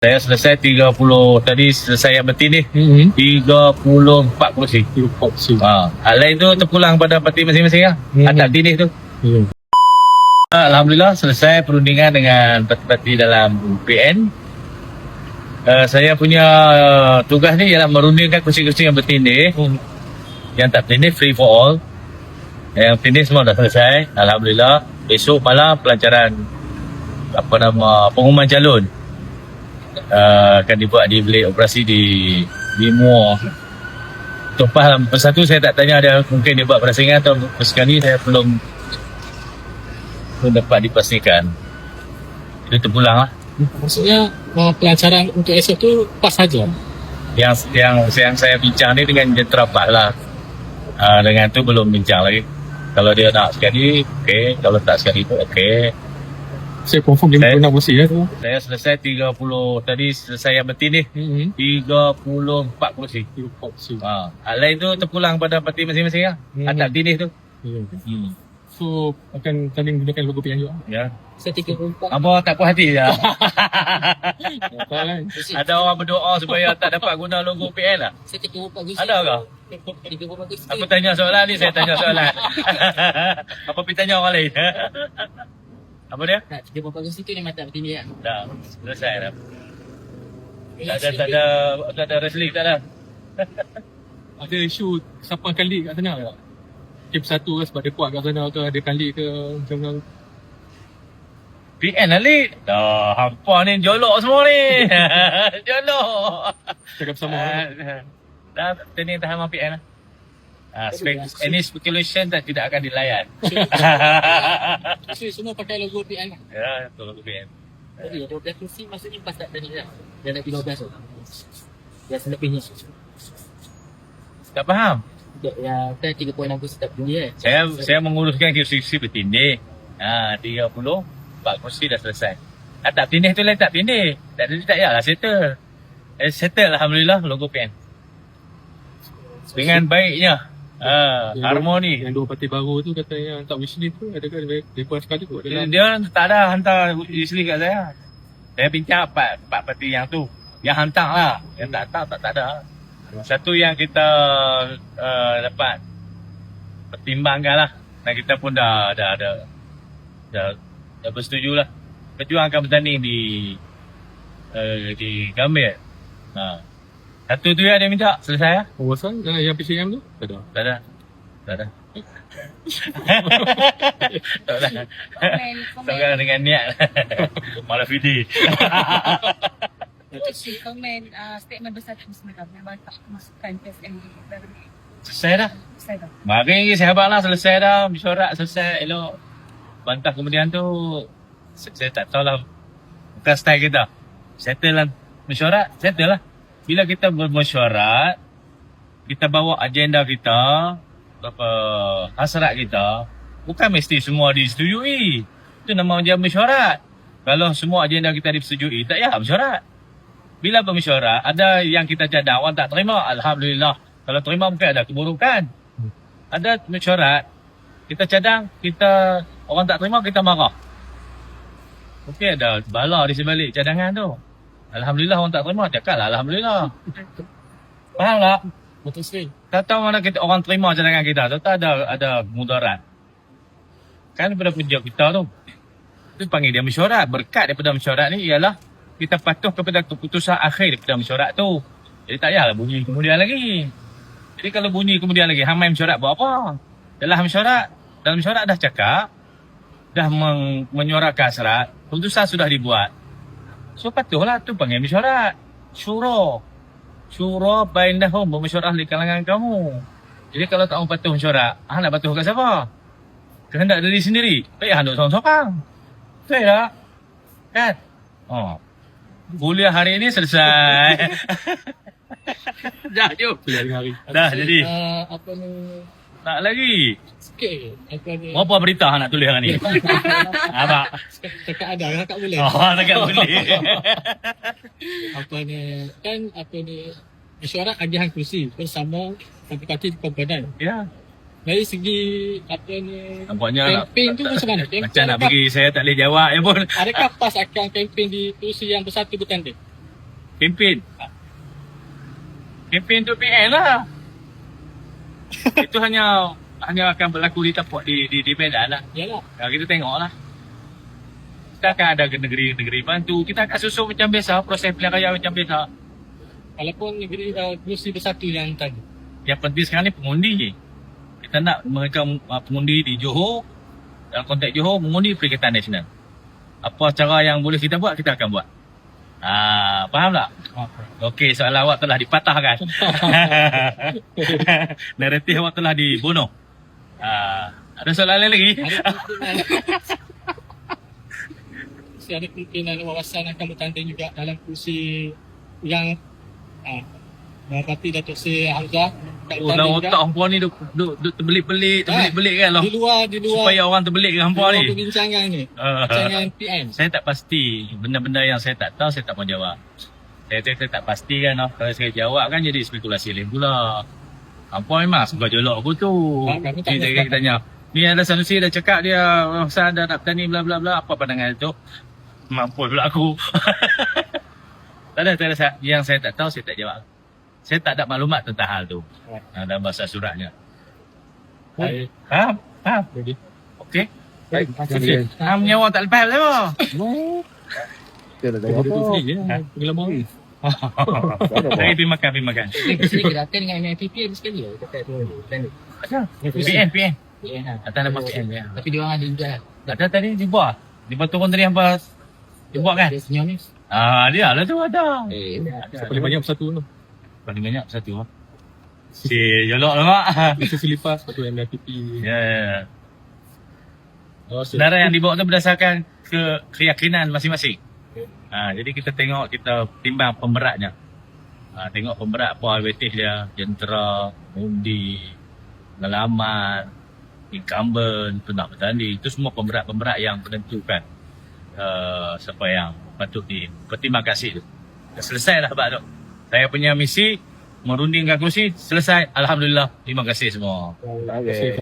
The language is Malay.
Saya selesai 30, tadi selesai yang bertindih 34 kursi. 34 kursi. Lain tu terpulang pada parti masing-masing lah. Atas tindih tu. Alhamdulillah selesai perundingan dengan parti-parti dalam PN. Saya punya tugas ni ialah merundingkan kursi-kursi yang bertindih. Yang tak bertindih free for all. Yang bertindih semua dah selesai. Alhamdulillah. Besok malam pelancaran pengumuman calon akan dibuat di bilik operasi di Muar. Untuk faham persatu saya tak tanya ada mungkin dia buat perasingan atau sekali saya belum dapat dipastikan. Itu terpulang lah. Maksudnya pelancaran untuk esok tu pas saja. Yang saya bincang ni dengan jentera PAS lah. Dengan tu belum bincang lagi. Kalau dia nak sekali, okey. Kalau tak sekali pun okey. Saya confirm 56 kursi ya tu. Saya selesai 30, tadi selesai yang bertindih 34 kursi. 34 kursi. Lain tu terpulang pada parti masing-masing lah. Atas tindih tu. So akan saling gunakan logo PN juga. Ya. Saya 34. Abang tak puas hati je. Kan? Ada orang berdoa supaya tak dapat guna logo PN lah. Saya 34 kursi. Ada ke? 34 kursi. Apa tanya soalan ni, saya tanya soalan. Apa pergi tanya orang lain? Apa dia? Tak, 34 kursi tu memang tak bertindih lah. Dah, selesai dah. Tak ada wrestling, tak ada. Ada isu siapa akan lead kat sana tak? Tim satu kan sebab dia kuat kat sana ke ada akan lead ke macam mana? PN lah lead. Dah, hampa ni jolok semua ni. Jolok. Cakap bersama. Dah, training tahan sama PN lah. Any speculation tak tidak akan dilayan. So, semua pakai logo PN lah. Ya, betul logo PN. Jadi 12 kursi maksudnya pas tak tadi lah. Dia nak 15 tu. Yang selebihnya. Tak faham. Yang kan 36 kursi tak bertindih Saya menguruskan kursi bertindih. 34 kursi dah selesai. Tak bertindih tu lain tak bertindih. Tak ada tak yalah settle. Settle alhamdulillah logo PN. Dengan baiknya. Harmoni. Yang dua parti baru tu katanya hantar wishlist tu adakah mereka sekali tu adalah Dia tak ada hantar wishlist kat saya. Saya bincang empat parti yang tu. Yang hantar lah. Yang tak ada. Satu yang kita dapat pertimbangkan lah. Dan kita pun dah bersetuju lah. Pejuang akan bertanding di Gambir. Satu tu yang dia minta selesai lah. pengurusan yang PCM tu? Tak ada. Tak ada. Tak ada. Sekarang dengan niat. Malah video. Komen statement bersatu sebenarnya memang tak masukkan PSM baru. Selesai dah. Saya dah. Mari lagi sahabat lah selesai dah. Mesyuarat selesai elok. Bantah kemudian tu saya tak tahu lah. Bukan style kita. Settle lah. Mesyuarat settle lah. Bila kita bermesyuarat, kita bawa agenda kita, hasrat kita, bukan mesti semua disetujui. Itu nama dia mesyuarat. Kalau semua agenda kita disetujui, tak payah mesyuarat. Bila bermesyuarat, ada yang kita cadang, orang tak terima, alhamdulillah. Kalau terima bukan ada keburukan. Ada mesyuarat, kita cadang, orang tak terima, kita marah. Mungkin ada bala di sebalik cadangan tu. Alhamdulillah orang tak terima, cakaplah alhamdulillah. Faham tak? Betul sekali. Tak tahu mana orang terima cadangan kita, tak ada mudarat. Kan daripada kerja kita tu. Itu panggil dia mesyuarat. Berkat daripada mesyuarat ni ialah kita patuh kepada keputusan akhir daripada mesyuarat tu. Jadi tak payahlah bunyi kemudian lagi. Jadi kalau bunyi kemudian lagi, hang main mesyuarat buat apa? Dalam mesyuarat dah cakap, dah menyuarakan hasrat, keputusan sudah dibuat. So patuhlah tu panggil mesyuarat. Syura bainahum, bermesyuarat di kalangan kamu. Jadi kalau tak mau patuh mesyuarat, hang nak patuh kat siapa? Kehendak diri sendiri. Baik hang duk sorang-sorang. Betul tak? Kan? Kuliah hari ini selesai. Dah jom. hari. Dah jadi. Apa ni? Tak lagi. Sikit. Apa ni? Apa berita hang nak tulis hari ni? Apa? Cakap ada, cakap boleh. Tak boleh. Apa ni? Kan apa ni? Mesyuarat agihan kursi bersama parti komponen. Ya. Dari segi apa ni? Nampaknya Kempen tu macam mana? macam nak bagi saya tak boleh jawab ya pun. Adakah PAS akan kempen di kursi yang bersatu bertanding? Kempen tu PN lah. Itu hanya akan berlaku di tempat di Medan lah. Yalah. Kita tengok lah. Kita akan ada negeri-negeri bantu. Kita akan susun macam biasa, proses pilihan raya macam biasa. Walaupun negeri Kerusi Bersatu yang tadi. Yang penting sekarang ni pengundi. Kita nak mereka pengundi di Johor, dalam konteks Johor, mengundi Perikatan Nasional. Apa cara yang boleh kita buat, kita akan buat. Faham tak? Okey, soalan awak telah dipatahkan. Naratif awak telah dibunuh. Ada soalan lain lagi? Ada kemungkinan wawasan akan bertanding juga dalam kursi yang Parti Datuk Seri Hamzah. Dalam otak hampa ni duk terbelit-belit kan lah. Di luar Supaya orang terbelit dengan hampa ni. Perbincangan ni. Perbincangan PM. Saya tak pasti. Benda-benda yang saya tak tahu, saya tak mau jawab. Saya tak pasti kan. Kalau saya jawab kan jadi spekulasi lain pula. Hampa memang suka jolok aku tu. Kami tak Kita tanya. Ni ada Sanusi dah cakap dia masa ada nak bertani bla bla bla. Apa pandangan itu? Mampu pula aku. Tak ada. Yang saya tak tahu, saya tak jawab. Saya tak ada maklumat tentang hal tu. Dalam bahasa suratnya. Faham? Jadi. Okey. Baik. Nyawa tak lepas saya. Pengalaman baru. Saya pergi makan. Sini kita datang dengan MPP sekali. Dekat tu. PN. Atas nama PN ya. Tapi dia orang ada juga. Ada tadi di bawah. Di bawah turun tadi hampa dibuat kan? Dia senyum ni. Dia lah tu ada. Paling banyak bersatu tu. Paling banyak satu. Si jolok lah mak. Sesi lepas, lepas tu MLPP. Ya. Sebenarnya yang dibawa tu berdasarkan keyakinan masing-masing. Jadi kita tengok, kita timbang pemberatnya. Tengok pemberat apa aktivitas dia, jentera, undi, pengalaman, incumbent, tu nak bertanding. Itu semua pemberat-pemberat yang menentukan siapa yang patut dipertimbangkan tu. Dah selesai dah bab tu. Saya punya misi merundingkan kerusi selesai. Alhamdulillah. Terima kasih semua. Terima kasih.